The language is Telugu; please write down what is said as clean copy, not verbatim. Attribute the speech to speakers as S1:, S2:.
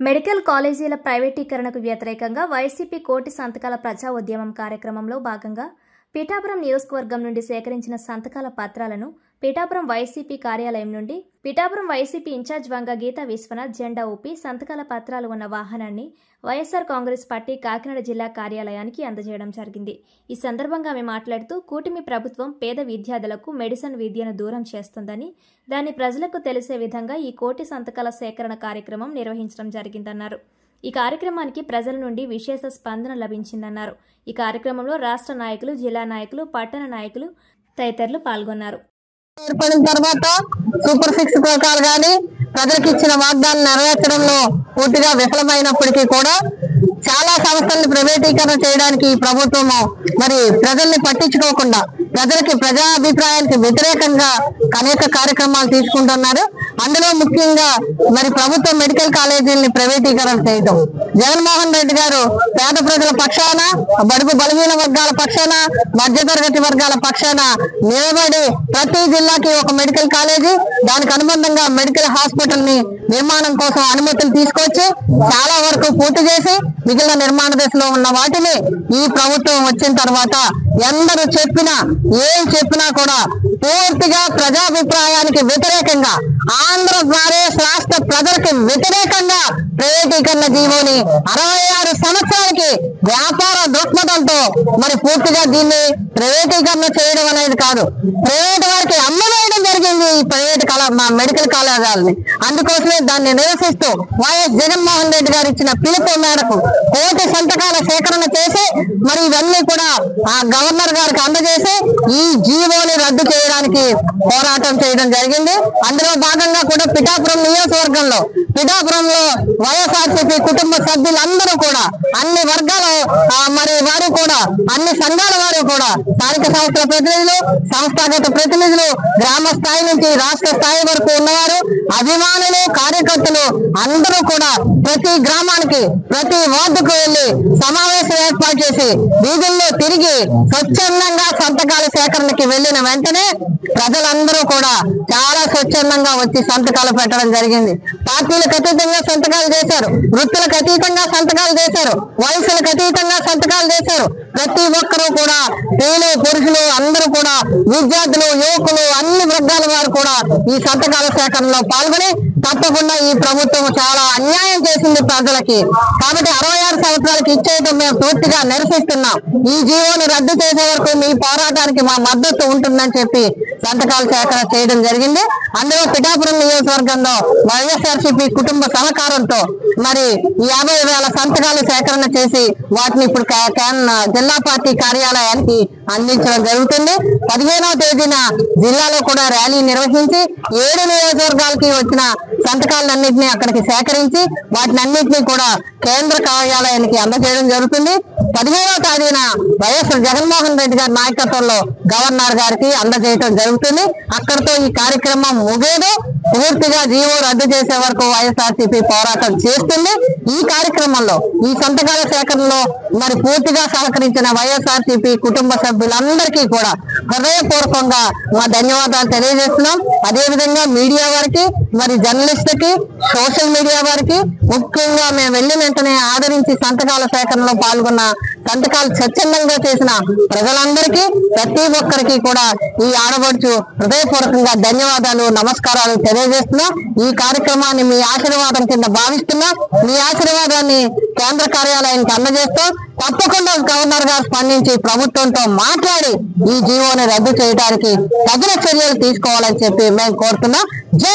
S1: మెడికల్ కాలేజీల ప్రైవేటీకరణకు వ్యతిరేకంగా వైసీపీ కోటి సంతకాల ప్రజా ఉద్యమం కార్యక్రమంలో భాగంగా పిఠాపురం నియోజకవర్గం నుండి సేకరించిన సంతకాల పత్రాలను పిఠాపురం వైసీపీ కార్యాలయం నుండి పిఠాపురం వైసీపీ ఇన్ఛార్జ్ వంగ గీతా విశ్వనాథ్ జెండా ఊపి సంతకాల పత్రాలు ఉన్న వాహనాన్ని వైఎస్ఆర్ కాంగ్రెస్ పార్టీ కాకినాడ జిల్లా కార్యాలయానికి అందజేయడం జరిగింది. ఈ సందర్భంగా ఆమె మాట్లాడుతూ కూటమి ప్రభుత్వం పేద విద్యార్థులకు మెడిసిన్ విద్యను దూరం చేస్తుందని, దాన్ని ప్రజలకు తెలిసే విధంగా ఈ కోటి సంతకాల సేకరణ కార్యక్రమం నిర్వహించడం జరిగిందన్నారు. ఈ కార్యక్రమానికి ప్రజల నుండి విశేష స్పందన లభించిందన్నారు. ఈ కార్యక్రమంలో రాష్ట్ర నాయకులు, జిల్లా నాయకులు, పట్టణ నాయకులు తదితరులు పాల్గొన్నారు.
S2: ఏర్పడిన తర్వాత సూపర్ 6 పథకాలు గాని ప్రజలకు ఇచ్చిన వాగ్దానం నెరవేర్చడంలో పూర్తిగా విఫలమైనప్పటికీ కూడా చాలా సంస్థలను ప్రైవేటీకరణ చేయడానికి ప్రభుత్వము మరి ప్రజల్ని పట్టించుకోకుండా ప్రజలకి ప్రజాభిప్రాయానికి వ్యతిరేకంగా అనేక కార్యక్రమాలు తీసుకుంటున్నారు. అందులో ముఖ్యంగా మరి ప్రభుత్వ మెడికల్ కాలేజీలని ప్రైవేటీకరణ చేయడం. జగన్మోహన్ రెడ్డి గారు పేద ప్రజల పక్షాన, బడుగు బలహీన వర్గాల పక్షాన, మధ్యతరగతి వర్గాల పక్షాన నిలబడి ప్రతి జిల్లాకి ఒక మెడికల్ కాలేజీ, దానికి అనుబంధంగా మెడికల్ హాస్పిటల్ ని నిర్మాణం కోసం అనుమతులు తీసుకొచ్చి చాలా వరకు పూర్తి చేసి మిగిలిన నిర్మాణ దశలో ఉన్న వాటిని ఈ ప్రభుత్వం వచ్చిన తర్వాత ఎందరూ చెప్పినా ఏం చెప్పినా కూడా పూర్తిగా ప్రజాభిప్రాయానికి వ్యతిరేకంగా, ఆంధ్రప్రదేశ్ రాష్ట్ర ప్రజలకి వ్యతిరేకంగా ప్రైవేటీకరణ జీవోని 66 సంవత్సరాలకి వ్యాపార దృక్పథంతో మరి పూర్తిగా దీన్ని ప్రైవేటీకరణ చేయడం అనేది కాదు, ప్రైవేట్ వారికి అమ్మవేయడం జరిగింది ఈ ప్రైవేట్ మెడికల్ కళాశాలని. అందుకోసమే దాన్ని నిరసిస్తూ వైఎస్ జగన్మోహన్ రెడ్డి గారు ఇచ్చిన పిలుపు మేరకు కోటి సంతకాల సేకరణ చేసి మరి ఇవన్నీ కూడా ఆ గవర్నర్ గారికి అందజేసి ఈ జీవోని రద్దు చేయడానికి పోరాటం చేయడం జరిగింది. అందులో భాగంగా కూడా పిఠాపురం నియోజకవర్గంలో, పిఠాపురంలో వైఎస్ఆర్సీపీ కుటుంబ సభ్యులందరూ కూడా అన్ని వర్గాల మరి వారు కూడా అన్ని సంఘాల వారు కూడా స్థానిక సంస్థల ప్రతినిధులు, సంస్థాగత ప్రతినిధులు, గ్రామ స్థాయి నుంచి రాష్ట్ర స్థాయి వరకు ఉన్నవారు, అభిమానులు, కార్యకర్తలు అందరూ కూడా ప్రతి గ్రామానికి, ప్రతి వార్డుకు వెళ్లి సమావేశం ఏర్పాటు చేసి వీధుల్లో తిరిగి స్వచ్ఛందంగా సంతకాల సేకరణకి వెళ్లిన వెంటనే ప్రజలందరూ కూడా చాలా స్వచ్ఛందంగా వచ్చి సంతకాలు పెట్టడం జరిగింది. పార్టీలకు అతీతంగా సంతకాలు చేశారు, వృత్తులకు అతీతంగా సంతకాలు చేశారు, వయసులకు అతీతంగా సంతకాలు చేశారు. ప్రతి ఒక్కరూ కూడా స్త్రీలు, పురుషులు అందరూ కూడా, విద్యార్థులు, యువకులు, అన్ని వర్గాల వారు కూడా ఈ సంతకాల సేకరణలో పాల్గొని తప్పకుండా ఈ ప్రభుత్వం చాలా అన్యాయం చేసింది ప్రజలకి. కాబట్టి 66 సంవత్సరాలకి ఇచ్చేయడం మేము పూర్తిగా నిరసిస్తున్నాం. ఈ జీవోను రద్దు చేసే వరకు మీ పోరాటానికి మా మద్దతు ఉంటుందని చెప్పి సంతకాల సేకరణ చేయడం జరిగింది. అందులో పిఠాపురం నియోజకవర్గంలో వైఎస్ఆర్సీపీ కుటుంబ సహకారంతో మరి 50,000 సంతకాలు సేకరణ చేసి వాటిని ఇప్పుడు జిల్లా పార్టీ కార్యాలయానికి అందించడం జరుగుతుంది. 15వ తేదీన జిల్లాలో కూడా ర్యాలీ నిర్వహించి 7 నియోజకవర్గాలకి వచ్చిన సంతకాలన్నింటినీ అక్కడికి సేకరించి వాటిని అన్నింటినీ కూడా కేంద్ర కార్యాలయానికి అందజేయడం జరుగుతుంది. 15వ తేదీన వైఎస్ జగన్మోహన్ రెడ్డి గారి నాయకత్వంలో గవర్నర్ గారికి అందజేయడం జరుగుతుంది. అక్కడితో ఈ కార్యక్రమం ముగియదు. పూర్తిగా జీవో రద్దు చేసే వరకు వైఎస్ఆర్సీపీ పోరాటం చేస్తుంది. ఈ కార్యక్రమంలో, ఈ సంతకాల సేకరణలో మరి పూర్తిగా సహకరించిన వైఎస్ఆర్సీపీ కుటుంబ సభ్యులందరికీ కూడా హృదయపూర్వకంగా మా ధన్యవాదాలు తెలియజేస్తున్నాం. అదేవిధంగా మీడియా వారికి, మరి జర్నలిస్టులకి, సోషల్ మీడియా వారికి, ముఖ్యంగా మేము వెళ్ళిన వెంటనే ఆదరించి సంతకాల సేకరణలో పాల్గొన్న, సంతకాలు స్వచ్ఛందంగా చేసిన ప్రజలందరికీ, ప్రతి ఒక్కరికి కూడా ఈ ఆడబడుచు హృదయపూర్వకంగా ధన్యవాదాలు, నమస్కారాలు తెలియజేస్తున్నాం. ఈ కార్యక్రమాన్ని మీ ఆశీర్వాదం కింద భావిస్తున్నాం. మీ ఆశీర్వాదాన్ని కేంద్ర కార్యాలయానికి అందజేస్తాం. తప్పకుండా గవర్నర్ గారు స్పందించి ప్రభుత్వంతో మాట్లాడి ఈ జీవోని రద్దు చేయడానికి తగిన చర్యలు తీసుకోవాలని చెప్పి మేము కోరుతున్నాం. జై